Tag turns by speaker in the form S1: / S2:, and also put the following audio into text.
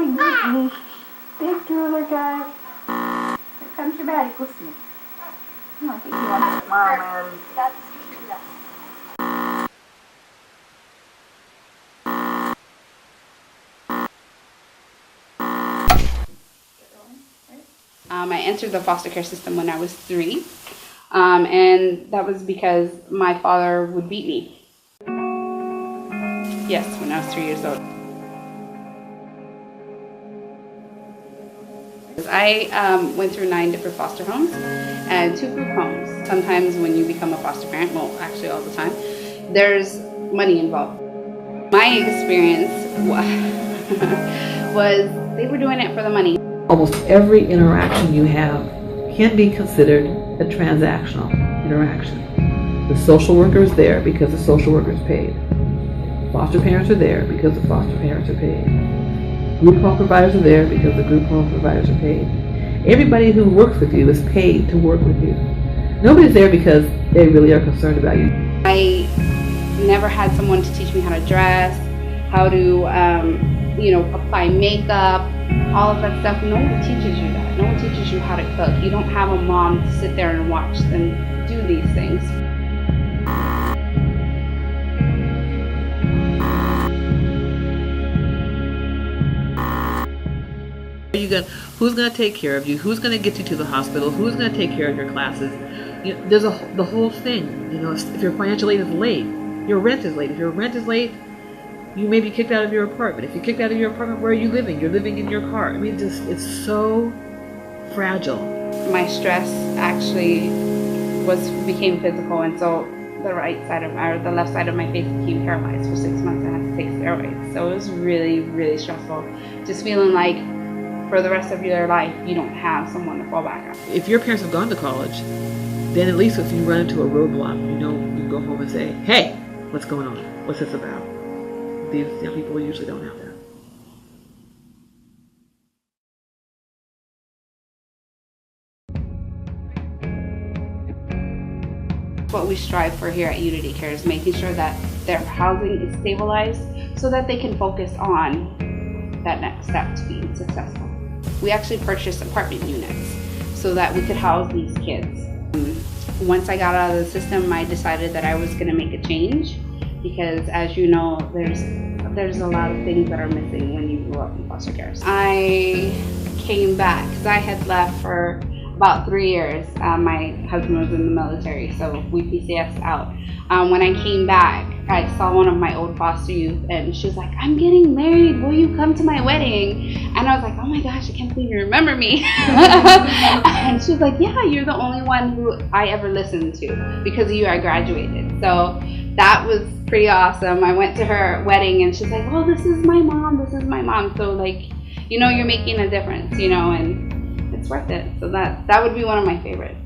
S1: Going with me. Big drooler guy. Here comes your baddie. Go see. I think you want to smile, man.
S2: I entered the foster care system when I was 3, and that was because my father would beat me. Yes, when I was 3 years old. I went through 9 different foster homes and 2 group homes. Sometimes when you become a foster parent, well, actually all the time, there's money involved. My experience was they were doing it for the money.
S3: Almost every interaction you have can be considered a transactional interaction. The social worker is there because the social worker is paid. Foster parents are there because the foster parents are paid. Group home providers are there because the group home providers are paid. Everybody who works with you is paid to work with you. Nobody's there because they really are concerned about you.
S2: I never had someone to teach me how to dress, how to apply makeup, all of that stuff. No one teaches you that. No one teaches you how to cook. You don't have a mom to sit there and watch them do these things.
S3: Who's going to take care of you? Who's going to get you to the hospital? Who's going to take care of your classes? You know, there's the whole thing. You know, if your financial aid is late, your rent is late. If your rent is late, you may be kicked out of your apartment. If you're kicked out of your apartment, where are you living? You're living in your car. I mean, it's so fragile.
S2: My stress actually became physical, and so the left side of my face became paralyzed for 6 months. I had to take steroids. So it was really, really stressful. Just feeling like for the rest of your life, you don't have someone to fall back on.
S3: If your parents have gone to college, then at least if you run into a roadblock, you know, you go home and say, hey, what's going on? What's this about? These young people usually don't have that.
S2: What we strive for here at Unity Care is making sure that their housing is stabilized so that they can focus on that next step to being successful. We actually purchased apartment units so that we could house these kids. Once I got out of the system, I decided that I was going to make a change because, as you know, there's a lot of things that are missing when you grow up in foster care. I came back because I had left for about 3 years. My husband was in the military, so we PCS'd out. When I came back, I saw one of my old foster youth, and she was like, I'm getting married, will you come to my wedding? And I was like, oh my gosh, I can't believe you remember me. And she was like, yeah, you're the only one who I ever listened to. Because of you, I graduated. So that was pretty awesome. I went to her wedding, and she's like, oh, this is my mom, this is my mom. So like, you know, you're making a difference, you know, and it's worth it. So that would be one of my favorites.